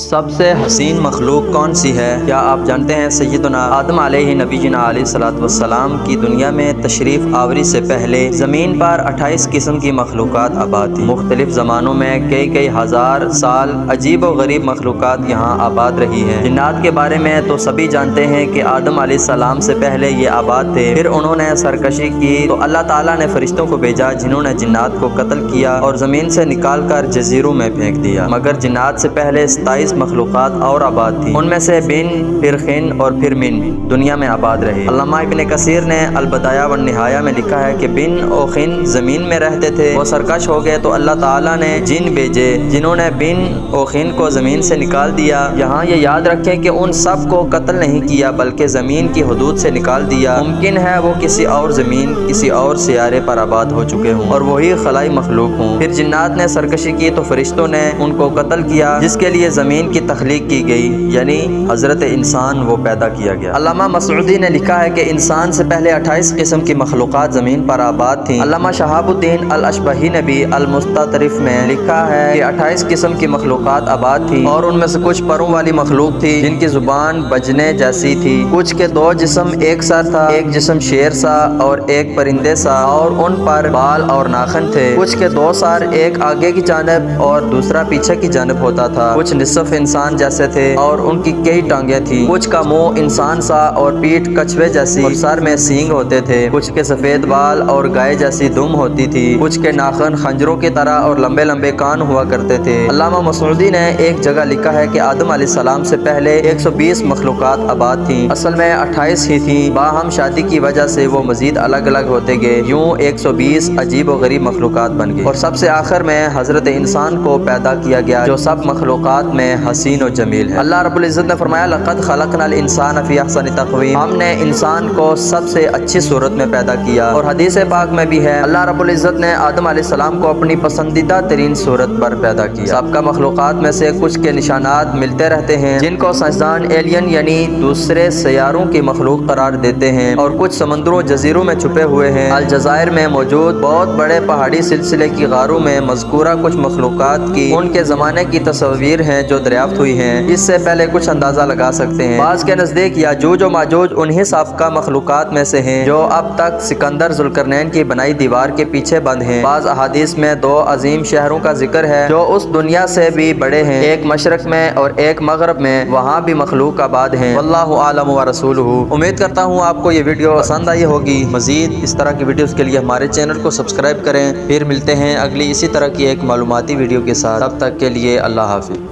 सबसे हसीन मखलूक कौन सी है? क्या आप जानते हैं? सैयदना आदम अलैहि नबीना अलैहिस्सलातु वस्सलाम की दुनिया में तशरीफ़ आवरी से पहले ज़मीन पर 28 किस्म की मखलूक़ात आबाद थी। मुख्तलिफ ज़मानों में कई हज़ार साल अजीब व गरीब मखलूक़ात यहाँ आबाद रही हैं। जिन्नात के बारे में तो सभी जानते हैं कि आदम अलैहिस्सलाम से पहले ये आबाद थे। फिर उन्होंने सरकशी की तो अल्लाह ताला ने फरिश्तों को भेजा जिन्होंने जिन्नात को कत्ल किया और ज़मीन से निकाल कर जजीरों में फेंक दिया। मगर जिन्नात से पहले 27 मखलूक़ात और आबाद थी। उनमें से बिन, फिर खिन और फिर मिन दुनिया में आबाद रहे। अल्लामा इब्न कसीर ने अल-बदाया व निहाया में लिखा है कि बिन और खिन ज़मीन में रहते थे, वो सरकश हो गए तो अल्लाह ताला ने जिन भेजे जिन्होंने बिन और खिन को ज़मीन से निकाल दिया। यहाँ ये याद रखें कि उन सब को कत्ल नहीं किया बल्कि ज़मीन की हदूद से निकाल दिया। मुमकिन है वो किसी और ज़मीन, किसी और सियारे पर आबाद हो चुके हों और वही खलाई मखलूक हों। फिर जिन्नात ने सरकशी की तो फरिश्तों ने उनको कत्ल किया जिसके लिए ज़मीन की तख्लीक की गई, यानी हज़रत इंसान वो पैदा किया गया। अल्लामा मसऊदी ने लिखा है कि इंसान से पहले 28 किस्म की मखलूक़ात ज़मीन पर आबाद थी। अल्लामा शहाबुद्दीन अल-अशबही ने भी अल-मुस्ततरिफ में लिखा है कि 28 किस्म की मखलूक़ात आबाद थी और उनमें से कुछ परों वाली मखलूक थी जिनकी ज़ुबान बजने जैसी थी। कुछ के 2 जिस्म, एक सर था, एक जिस्म शेर सा और एक परिंदे सा और उन पर बाल और नाखन थे। कुछ के 2 सर, एक आगे की जानिब और दूसरा पीछे की जानिब होता था। कुछ निसफ इंसान जैसे थे और उनकी कई टांगे थी। कुछ का मुंह इंसान सा और पीठ कछुए जैसी और सर में सींग होते थे। कुछ के सफेद बाल और गाय जैसी दुम होती थी। कुछ के नाखन खंजरों की तरह और लंबे लंबे कान हुआ करते थे। अल्लामा मसऊदी ने एक जगह लिखा है कि आदम अलैहिस्सलाम से पहले 120 मखलूक़ात आबाद थी। असल में 28 ही थी, बाहम शादी की वजह से वो मजीद अलग अलग होते गए। यूं 120 अजीब व गरीब मखलूक़ात बन गए और सबसे आखिर में हज़रत इंसान को पैदा किया गया जो सब मखलूक़ात में हसीन और जमील है। अल्लाह रब्बुल इज़्ज़त ने फरमाया, लक़द ख़लक़नल इंसान फ़ी अहसनि तक़वीम, हमने इंसान को सबसे अच्छी सूरत में पैदा किया। और हदीस पाक में भी है, अल्लाह रब्बुल इज़्ज़त ने आदम अलैहिस्सलाम को अपनी पसंदीदा तरीन सूरत पर पैदा किया। सबका मखलूक़ात में से कुछ के निशानात मिलते रहते हैं जिनको साइंसदान एलियन यानी दूसरे सैयारों की मखलूक करार देते हैं और कुछ समंदरों जजीरों में छुपे हुए हैं। अलजायर में मौजूद बहुत बड़े पहाड़ी सिलसिले की गारों में मज़कूरा कुछ मखलूक़ात की उनके ज़माने की तस्वीर हैं जो दरियाफ्त हुई हैं। इससे पहले कुछ अंदाज़ा लगा सकते हैं। बाज़ के नज़दीक याजूज और माजूज उन्हीं साबका मखलूक़ात में से हैं जो अब तक सिकंदर ज़ुल्करनैन की बनाई दीवार के पीछे बंद हैं। बाज़ अहादीस में 2 अजीम शहरों का जिक्र है जो उस दुनिया से भी बड़े हैं, एक मशरक में और एक मगरब में, वहाँ भी मखलूक आबाद हैं। वल्लाहु आलम व रसूलुहु। उम्मीद करता हूँ आपको ये वीडियो पसंद आई होगी। मज़ीद इस तरह की वीडियोज़ के लिए हमारे चैनल को सब्सक्राइब करें। फिर मिलते हैं अगली इसी तरह की एक मालूमाती वीडियो के साथ। तब तक के लिए अल्लाह हाफ़िज़।